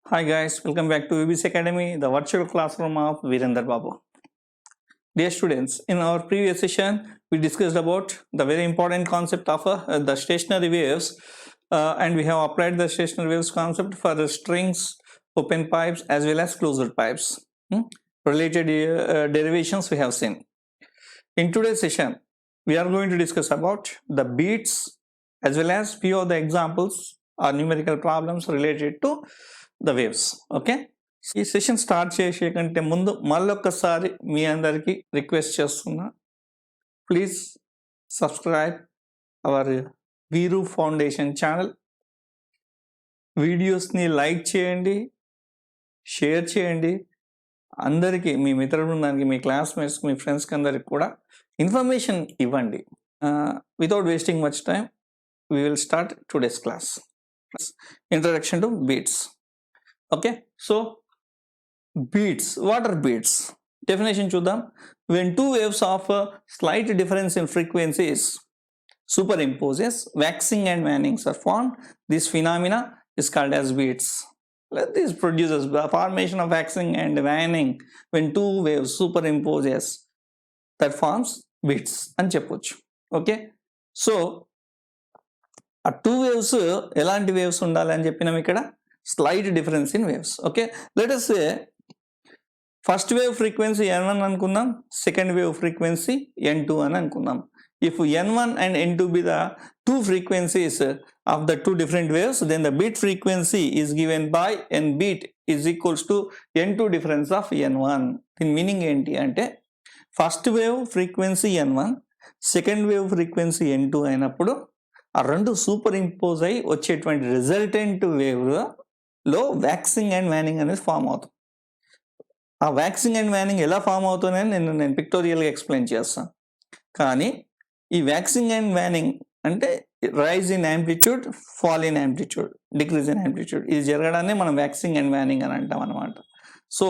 Hi guys, welcome back to VBC Academy, the virtual classroom of Virender Babu. Dear students, in our previous session, we discussed about the very important concept of the stationary waves, and we have applied the stationary waves concept for the strings, open pipes as well as closed pipes. Related derivations we have seen. In today's session, we are going to discuss about the beats as well as few of the examples or numerical problems related to the waves. Okay. ఈ session start చేసే కంటే ముందు మళ్ళొక్కసారి మీ అందరికీ request చేస్తున్నా, please subscribe our వీరు foundation channel. వీడియోస్ని like చేయండి, షేర్ చేయండి, అందరికీ మీ మిత్ర బృందానికి, మీ క్లాస్మేట్స్కి, మీ ఫ్రెండ్స్కి అందరికి కూడా ఇన్ఫర్మేషన్ ఇవ్వండి. Without wasting much time we will start today's class. Introduction to beats. Okay, so beats, what are beats? Definition చూద్దాం. When two waves of a slight difference in frequencies superimposes, waxing and wannings are formed. This phenomena is called as beats. This produces the formation of waxing and wanning when two waves superimposes, that forms beats అని చెప్పొచ్చు. Okay, so ఆ two waves ఎలాంటి waves ఉండాలి అని చెప్పినాం ఇక్కడ, slight difference in waves. Okay, let us say first wave frequency n1 అనుకుందాం, second wave frequency n2 అని అనుకుందాం. If n1 and n2 be the two frequencies of the two different waves, then the beat frequency is given by n beat is equals to n2 difference of n1. దీని meaning ఏంటి అంటే, first wave frequency n1, second wave frequency n2 అయినప్పుడు ఆ రెండు super impose అయ్యి వచ్చేటువంటి resultant వేవ్లో waxing and వ్యానింగ్ అనేది ఫామ్ అవుతుంది. ఆ వ్యాక్సింగ్ అండ్ వ్యానింగ్ ఎలా ఫామ్ అవుతుందని నేను పిక్టోరియల్గా ఎక్స్ప్లెయిన్ చేస్తాను. కానీ ఈ వ్యాక్సింగ్ అండ్ వ్యానింగ్ అంటే rise in amplitude, fall in amplitude, decrease in amplitude, ఇది జరగడాన్ని మనం వ్యాక్సింగ్ అండ్ వ్యానింగ్ అని అంటాం అనమాట. సో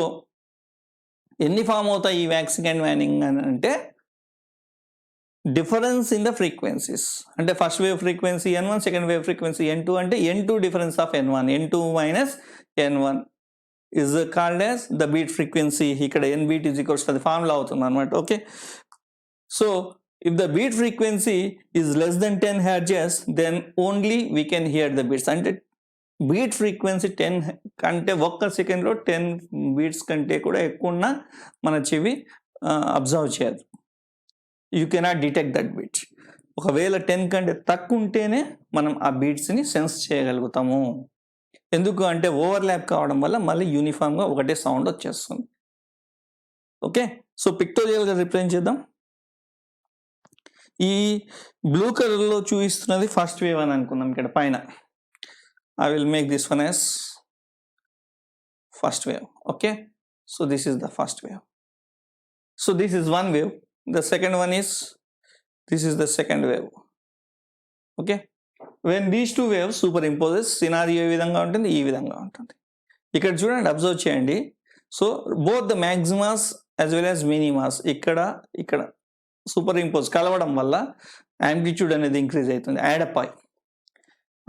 ఎన్ని ఫామ్ అవుతాయి ఈ వ్యాక్సింగ్ అండ్ వ్యానింగ్ అని అంటే, డిఫరెన్స్ ఇన్ ద ఫ్రీక్వెన్సీస్. అంటే first wave frequency n1, second wave frequency n2 అంటే n2 difference of n1, n2 minus n1 is called as the beat frequency. ఇక్కడ n beat is equals to the formula అవుతుంది అనమాట. Okay, so if the beat frequency is less than 10 hertz, then only we can hear the beats. అంటే beat frequency 10 కంటే ఒక్క సెకండ్లో 10 beats కంటే కూడా ఎక్కువ ఉన్న మన చెవి అబ్జర్వ్ చేయదు. You cannot detect that beat. ఒకవేళ 10 కంటే తక్కువ ఉంటేనే మనం ఆ బీట్స్ని సెన్స్ చేయగలుగుతాము. ఎందుకు అంటే ఓవర్లాప్ కావడం వల్ల మళ్ళీ యూనిఫామ్గా ఒకటే సౌండ్ వచ్చేస్తుంది. ఓకే, సో పిక్టోరియల్గా రిప్రజెంట్ చేద్దాం. ఈ బ్లూ కలర్లో చూపిస్తున్నది ఫస్ట్ వేవ్ అని అనుకుందాం. ఇక్కడ పైన I will make this one as first wave. Okay, so this is the first wave. So this is one wave. The second one is, this is the second wave. Okay, when these two waves superimposes, scenario ఏ విధంగా ఉంటుంది, ఈ విధంగా ఉంటుంది. ఇక్కడ చూడండి, observe చేయండి. So both the maximas as well as minimas ఇక్కడ సూపర్ ఇంపోజ్ కలవడం వల్ల యాంప్లిట్యూడ్ అనేది ఇంక్రీజ్ అవుతుంది, యాడప్ అయి.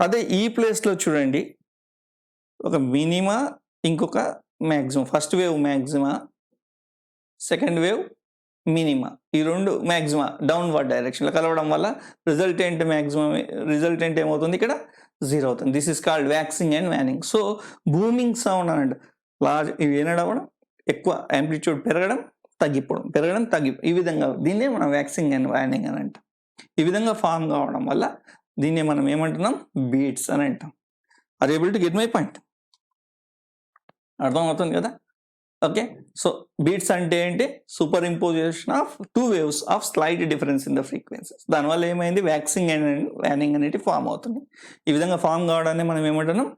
అదే ఈ ప్లేస్లో చూడండి, ఒక మినిమా, ఇంకొక maximum. First wave మ్యాక్సిమా, second wave minima, ఈ రెండు మ్యాక్సిమా డౌన్వర్డ్ డైరెక్షన్లో కలవడం వల్ల రిజల్టెంట్ ఏమవుతుంది, ఇక్కడ 0 అవుతుంది. This is called waxing and waning. So booming sound అని అంటే లార్జ్ ఇవి వినడం, ఎక్కువ యాంప్లిట్యూడ్ పెరగడం, తగ్గిపోవడం, ఈ విధంగా దీన్నే మనం వ్యాక్సింగ్ అండ్ వ్యానింగ్ అని అంటాం. ఈ విధంగా ఫామ్ కావడం వల్ల దీన్నే మనం ఏమంటున్నాం, బీట్స్ అని అంటాం. Are able to get my point? అర్థమవుతుంది కదా? ఓకే, సో బీట్స్ అంటే ఏంటి, superimposition of two waves of slight difference in the frequencies. దానివల్ల ఏమైంది, వ్యాక్సింగ్ అండ్ వ్యానింగ్ అనేది ఫామ్ అవుతుంది. ఈ విధంగా ఫామ్ కావడాన్ని మనం ఏమంటున్నాం,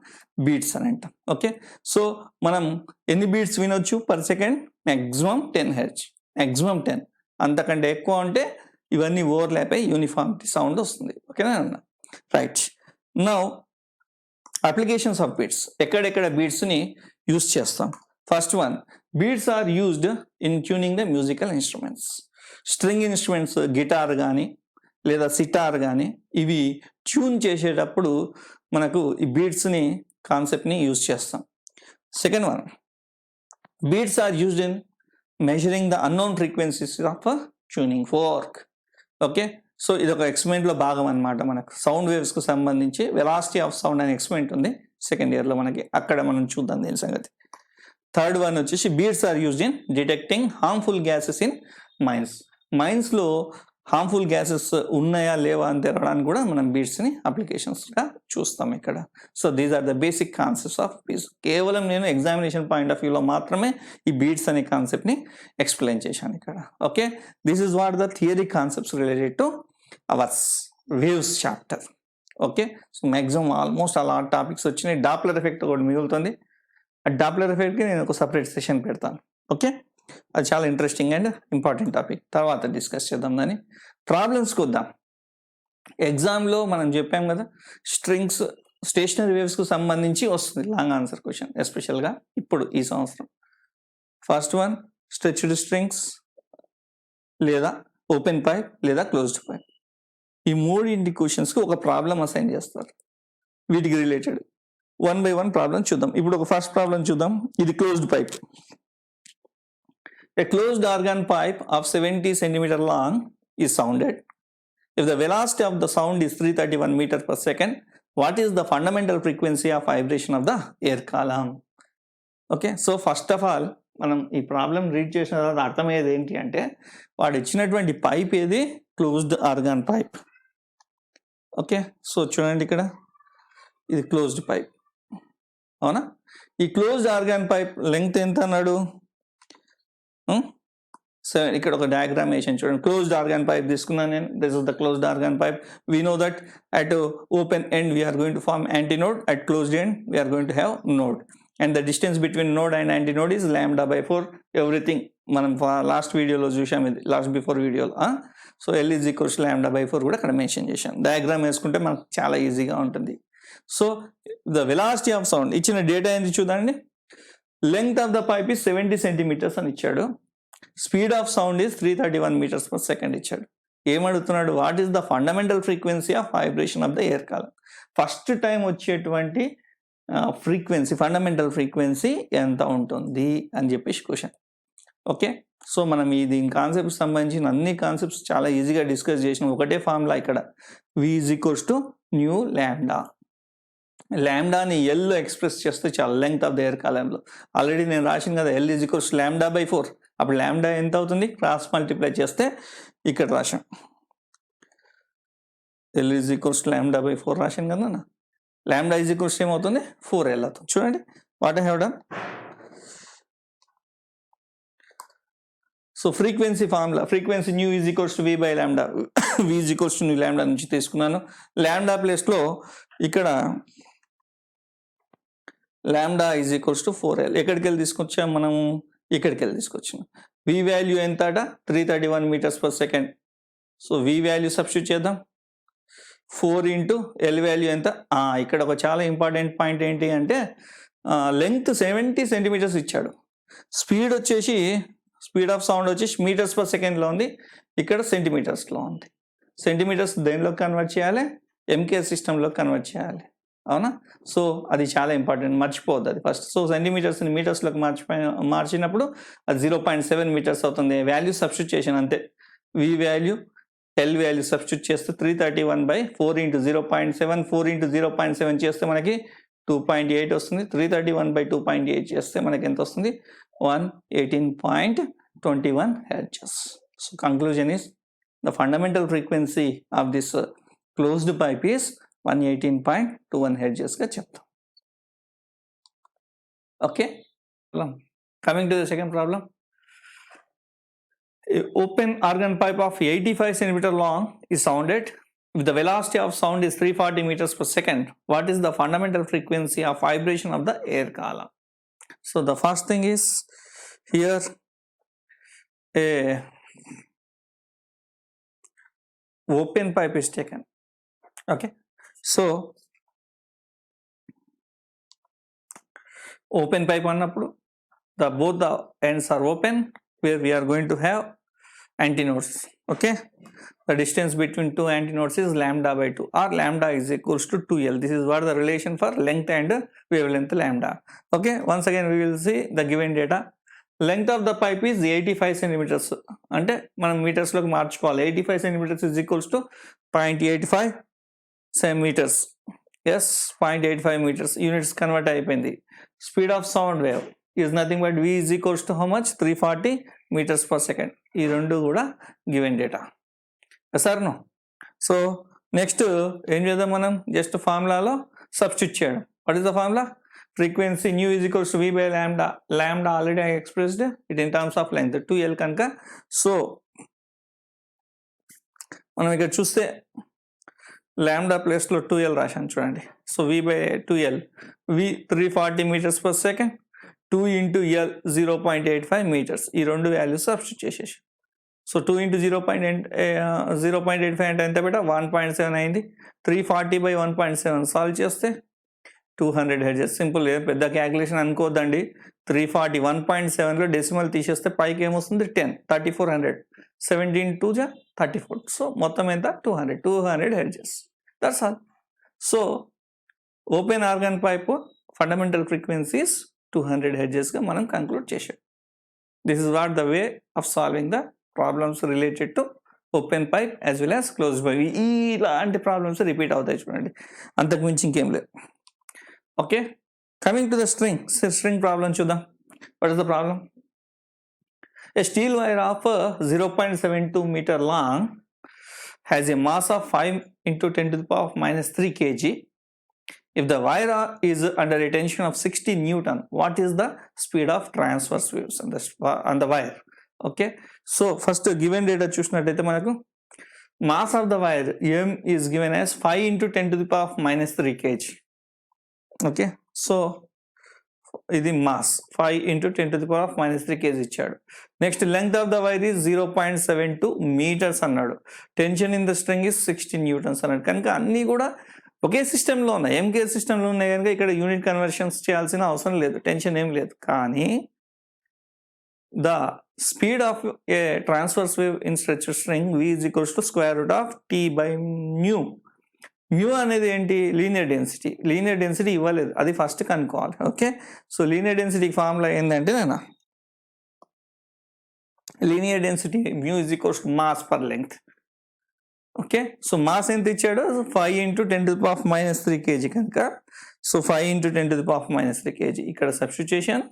బీట్స్ అని అంటాం. ఓకే, సో మనం ఎన్ని బీట్స్ వినొచ్చు per second, maximum 10 hertz, maximum 10. అంతకంటే ఎక్కువ ఉంటే ఇవన్నీ ఓవర్లాప్ అయ్యి యూనిఫామిటీ సౌండ్ వస్తుంది. ఓకేనా అన్న? Right, now applications of beats. ఎక్కడెక్కడ బీట్స్ని యూజ్ చేస్తాం? First one, beats are used in tuning the musical instruments. String instruments, guitar కానీ లేదా సిటార్ కానీ, ఇవి ట్యూన్ చేసేటప్పుడు మనకు ఈ బీట్స్ని కాన్సెప్ట్ని యూజ్ చేస్తాం. Second one, beats are used in measuring the unknown frequencies of a tuning fork. Okay, so ఇది ఒక ఎక్స్పెరిమెంట్లో భాగం అనమాట. మనకు సౌండ్ వేవ్స్కు సంబంధించి వెలాసిటీ ఆఫ్ సౌండ్ అనే ఎక్స్పెరిమెంట్ ఉంది సెకండ్ ఇయర్లో మనకి, అక్కడ మనం చూద్దాం దీని సంగతి. థర్డ్ వన్ వచ్చేసి beats are used in detecting harmful gases in mines. మైన్స్లో హార్మ్ఫుల్ గ్యాసెస్ ఉన్నాయా లేవా అని తెరవడానికి కూడా మనం బీడ్స్ని అప్లికేషన్స్గా చూస్తాం ఇక్కడ. So these are the basic concepts of beats. కేవలం నేను ఎగ్జామినేషన్ పాయింట్ ఆఫ్ వ్యూలో మాత్రమే ఈ బీడ్స్ అనే కాన్సెప్ట్ని ఎక్స్ప్లెయిన్ చేశాను ఇక్కడ. Okay, this is what the theory concepts related two hours waves chapter. Okay, so maximum almost అలా టాపిక్స్ వచ్చినాయి. డాప్లర్ ఎఫెక్ట్ ఒకటి మిగులుతుంది. ఆ డాప్లర్ ఎఫెక్ట్కి నేను ఒక సపరేట్ సెషన్ పెడతాను. ఓకే, అది చాలా ఇంట్రెస్టింగ్ అండ్ ఇంపార్టెంట్ టాపిక్, తర్వాత డిస్కస్ చేద్దాం. దాన్ని ప్రాబ్లమ్స్కి వద్దాం. ఎగ్జామ్లో మనం చెప్పాం కదా, స్ట్రింగ్స్ స్టేషనరీ వేవ్స్కు సంబంధించి వస్తుంది లాంగ్ ఆన్సర్ క్వశ్చన్, ఎస్పెషల్గా ఇప్పుడు ఈ సంవత్సరం. ఫస్ట్ వన్ స్ట్రెచ్డ్ స్ట్రింగ్స్, లేదా ఓపెన్ పైప్, లేదా క్లోజ్డ్ పైప్. ఈ మూడింటి క్వశ్చన్స్కి ఒక ప్రాబ్లం అసైన్ చేస్తారు. వీటికి related one by one problem చూద్దాం. ఇప్పుడు ఒక ఫస్ట్ ప్రాబ్లం చూద్దాం. ఇది closed pipe. A closed organ pipe of 70 centimeter long is sounded. If the velocity of the sound is 331 meters per second, what is the fundamental frequency of vibration of the air column? Okay, so first of all, మనం ఈ problem read చేసిన తర్వాత అర్థమయ్యేది ఏంటి అంటే, వాడు ఇచ్చినటువంటి pipe ఏది, closed organ pipe. Okay, so చూడండి ఇక్కడ ఇది క్లోజ్డ్ పైప్, అవునా? ఈ క్లోజ్డ్ ఆర్గాన్ పైప్ లెంగ్త్ ఎంత అన్నాడు, ఇక్కడ ఒక డయాగ్రామ్ వేసాను చూడండి. క్లోజ్డ్ ఆర్గాన్ పైప్ తీసుకున్నాను నేను. This is the closed organ pipe. We know that at open end we are going to form antinode, at closed end we are going to have node, and the distance between node and antinode is λ/4. Everything మనం last వీడియోలో చూసాం, ఇది last before వీడియోలో. So L is equals λ/4 కూడా అక్కడ mention చేశాను. Diagram వేసుకుంటే మనకు చాలా ఈజీగా ఉంటుంది. So the velocity of sound ఇచ్చిన డేటా ఏంటి చూడండి. Length of the pipe is 70 centimeters అని ఇచ్చాడు. Speed of sound is 331 meters per second ఇచ్చాడు. ఏమడుగుతున్నాడు, what is the fundamental frequency of vibration of the air column. First time వచ్చేటువంటి frequency, fundamental frequency ఎంత ఉంటుంది అని చెప్పేసి క్వశ్చన్. ఓకే, సో మనం దీని కాన్సెప్ట్ సంబంధించిన అన్ని కాన్సెప్ట్స్ చాలా ఈజీగా డిస్కస్ చేసిన ఒకటే ఫార్ములా ఇక్కడ, V is equals to nu lambda. లాంబ్డాని ఎల్లో ఎక్స్ప్రెస్ చేస్తే చాలా లెంగ్త్ ఆఫ్ ద ఎయిర్ కాలంలో. ఆల్రెడీ నేను రాసిన కదా, L ఈజ్ ఈక్వల్స్ λ/4. అప్పుడు లాంబ్డా ఎంత అవుతుంది, క్రాస్ మల్టిప్లై చేస్తే ఇక్కడ రాశాం. L ఈజ్ ఈక్వల్స్ λ/4 రాశాను కదా. లాంబ్డా ఈజ్ ఈక్వల్స్ ఏమవుతుంది, 4L అవుతుంది. చూడండి what I have done. So frequency formula, frequency nu is equals to V/λ. V is equals to nu lambda నుంచి తీసుకున్నాను. లాంబ్డా ప్లేస్లో ఇక్కడ lambda is equals to 4L. ఎక్కడికి వెళ్ళి తీసుకొచ్చాం మనము, ఇక్కడికి వెళ్ళి తీసుకొచ్చాం. V వాల్యూ ఎంత అట, 331 meters per second. So V value substitute చేద్దాం. 4 into L వాల్యూ ఎంత. ఇక్కడ ఒక చాలా ఇంపార్టెంట్ పాయింట్ ఏంటి అంటే, లెంగ్త్ 70 centimeters ఇచ్చాడు. స్పీడ్ వచ్చేసి, స్పీడ్ ఆఫ్ సౌండ్ వచ్చేసి మీటర్స్ పర్ సెకండ్లో ఉంది, ఇక్కడ సెంటీమీటర్స్లో ఉంది. సెంటీమీటర్స్ దేనిలో కన్వర్ట్ చేయాలి, MK సిస్టంలో కన్వర్ట్ చేయాలి, అవునా? సో అది చాలా ఇంపార్టెంట్, మర్చిపోద్దు అది ఫస్ట్. సో సెంటీమీటర్స్ని మీటర్స్లోకి మార్చినప్పుడు అది 0.7 meters అవుతుంది. వాల్యూ సబ్స్టిట్యూట్ చేసాను అంతే. V value, L value substitute చేస్తే 331/4 into 0.7, 4 into 0.7 చేస్తే మనకి 2.8 వస్తుంది. 331/2.8 చేస్తే మనకి ఎంత వస్తుంది, 118.21 hertz. So conclusion is the fundamental frequency of this closed pipe is 118.21 hertz గా చెప్తాం. Okay, coming to the second problem. A open organ pipe of 85 centimeter long is sounded. If the velocity of sound is 340 meters per second, what is the fundamental frequency of vibration of the air column? So the first thing is, here a open pipe is taken. Okay, so open pipe annappudu both the ends are open, where we are going to have antinodes. Okay, the distance between two antinodes is lambda by 2 or lambda is equals to 2l. This is what the relation for length and wavelength lambda. Okay, once again we will see the given data. Length of the pipe is 85 centimeters. అంటే మనం metres లోకి మార్చుకోవాలి. 85 centimeters is equals to 0.85 centimeters. Yes, 0.85 meters. Units convert అయిపోయింది. Speed of sound wave is nothing but v is equals to how much? 340 meters per second. ఈ రెండు కూడా given data. Sir no. So next ఏం చేద్దాం, మనం just ఫార్ములాలో substitute చేయడం. What is the formula? Frequency nu is equals to v by lambda. Lambda already I expressed it in terms of length 2l కనుక. So మనం ఇక్కడ చూస్తే ల్యాండా ప్లేస్లో 2l రాశాను చూడండి. So V by 2l, V 340 metres per second, 2 into L 0.85 metres. ఈ రెండు వాల్యూస్ సబ్స్టిట్యూట్ చేసేసి, సో 2 ఇంటూ 0.85 అంటే ఎంత బెట 1.7 అయింది. 340 by 1.7 సాల్వ్ చేస్తే 200 హెర్ట్జ్. సింపుల్, పెద్ద క్యాలిక్యులేషన్ అనుకోవద్దండి. 340 1.7లో డెసిమల్ తీసేస్తే పైకి ఏమొస్తుంది 10, 3400, 17 2 34. సో మొత్తం ఎంత 200 hertz. That's all. So open organ pipe fundamental frequencies 200 హెర్ట్జ్గా మనం కంక్లూడ్ చేసాం. This is what the way of solving the problems related to open pipe as well as close pipe. ఇలాంటి problems repeat అవుతాయి చూడండి, అంతకు మించి ఇంకేం లేదు. Okay, coming to the string problem చూద్దాం. What is the problem? A steel wire of 0.72 meter long has a mass of 5 into 10 to the power minus 3 kg. If the wire is under a tension of 60 Newton, what is the speed of transverse waves on the wire? Okay, so first given data చూసినట్టయితే మనకు mass of the wire m is given as 5 into 10 to the power minus 3 kg. Okay, so ఇది mass 5 into 10 to the power minus 3 kg ఇచ్చాడు. Next length of the wire is 0.72 metres అన్నాడు. Tension in the string is 60 newtons అన్నాడు. కనుక అన్నీ కూడా ఒకే సిస్టంలో ఉన్నాయి, MK సిస్టంలో ఉన్నాయి కనుక ఇక్కడ యూనిట్ కన్వర్షన్స్ చేయాల్సిన అవసరం లేదు, టెన్షన్ ఏం లేదు. కానీ the speed of A transverse wave in stretch string v is equals to square root of t by mu. Mu అనేది ఏంటి? Linear density. లీనియర్ డెన్సిటీ ఇవ్వలేదు, అది ఫస్ట్ కనుక్కోవాలి. Okay, so linear density formula ఏంటంటే linear density mu is equals to mass per length. Okay, so mass ఎంత ఇచ్చాడు? 5 into 10 to the power minus 3 kg కనుక, so 5 into 10 to the power minus 3 kg ఇక్కడ substitution,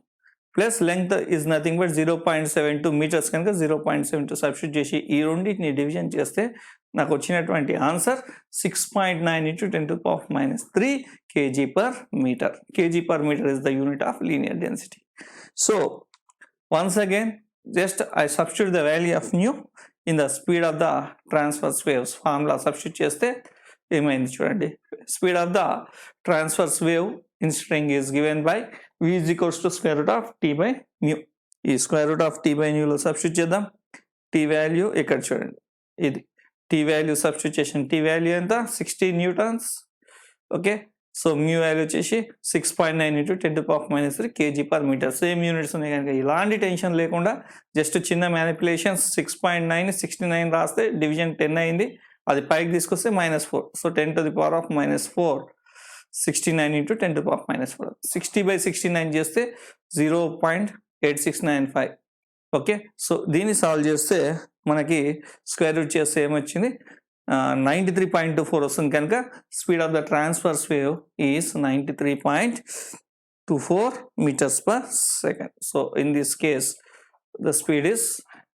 plus length is nothing but 0.72 metres కనుక 0.72 substitute చేసి ఈ రెండింటిని division చేస్తే నాకు వచ్చినటువంటి answer 6.9 into 10 to the power minus 3 kg per meter. kg per meter is the unit of linear density. So once again just I substitute the value of mu in the speed of the transverse waves. Formula substitute చేస్తే ఏమైంది చూడండి. Speed of the transverse wave in string is given by v is equals to square root of t by mu. ఈ square root of t by mu లో substitute చేద్దాం. t value ఇక్కడ చూడండి, ఇది t value substitution. t value ఎంత? 60 newtons. Okay, so mu value వచ్చేసి 6.9 into 10 to the power minus 3 kg per meter. Same units ఉన్నాయి కనుక ఇలాంటి టెన్షన్ లేకుండా జస్ట్ చిన్న మ్యానిపులేషన్స్ 6.9 69 రాస్తే డివిజన్ 10 అయింది, అది పైకి తీసుకొస్తే -4. So 10 to the power of minus 4 69 into 10 to the power minus 4. 60 by 69 చేస్తే 0.8695. ఓకే, సో దీన్ని సాల్వ్ చేస్తే మనకి స్క్వేర్ రూట్ చేస్తే ఏమొచ్చింది? 93.24 వస్తుంది. కనుక speed of the transverse wave is 93.24 meters per second. So in this case the speed is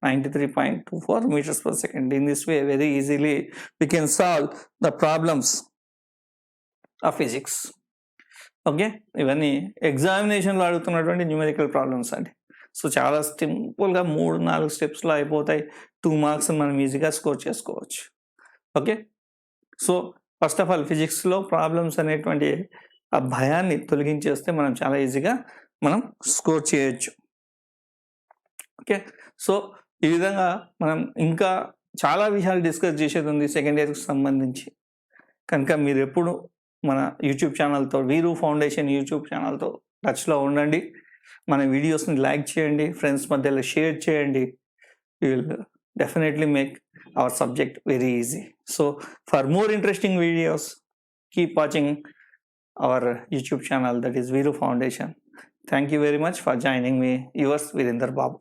93.24 meters per second. In this way very easily we can solve the problems of physics. Okay, ఇవన్నీ ఎగ్జామినేషన్లో అడుగుతున్నటువంటి numerical problems అండి. So చాలా సింపుల్గా 3-4 స్టెప్స్లో అయిపోతాయి. 2 marks మనం ఈజీగా score చేసుకోవచ్చు. Okay, so first of all ఫిజిక్స్లో ప్రాబ్లమ్స్ అనేటువంటి ఆ భయాన్ని తొలగించేస్తే మనం చాలా ఈజీగా మనం స్కోర్ చేయొచ్చు. ఓకే, సో ఈ విధంగా మనం ఇంకా చాలా విషయాలు డిస్కస్ చేసేది ఉంది సెకండ్ ఇయర్కి సంబంధించి. కనుక మీరు ఎప్పుడు మన యూట్యూబ్ ఛానల్తో, వీరు ఫౌండేషన్ యూట్యూబ్ ఛానల్తో టచ్లో ఉండండి. మన వీడియోస్ని లైక్ చేయండి, ఫ్రెండ్స్ మధ్యలో షేర్ చేయండి. You will definitely make our subject very easy. So for more interesting videos, keep watching our YouTube channel, that is Viru Foundation. Thank you very much for joining me, yours Virender Babu.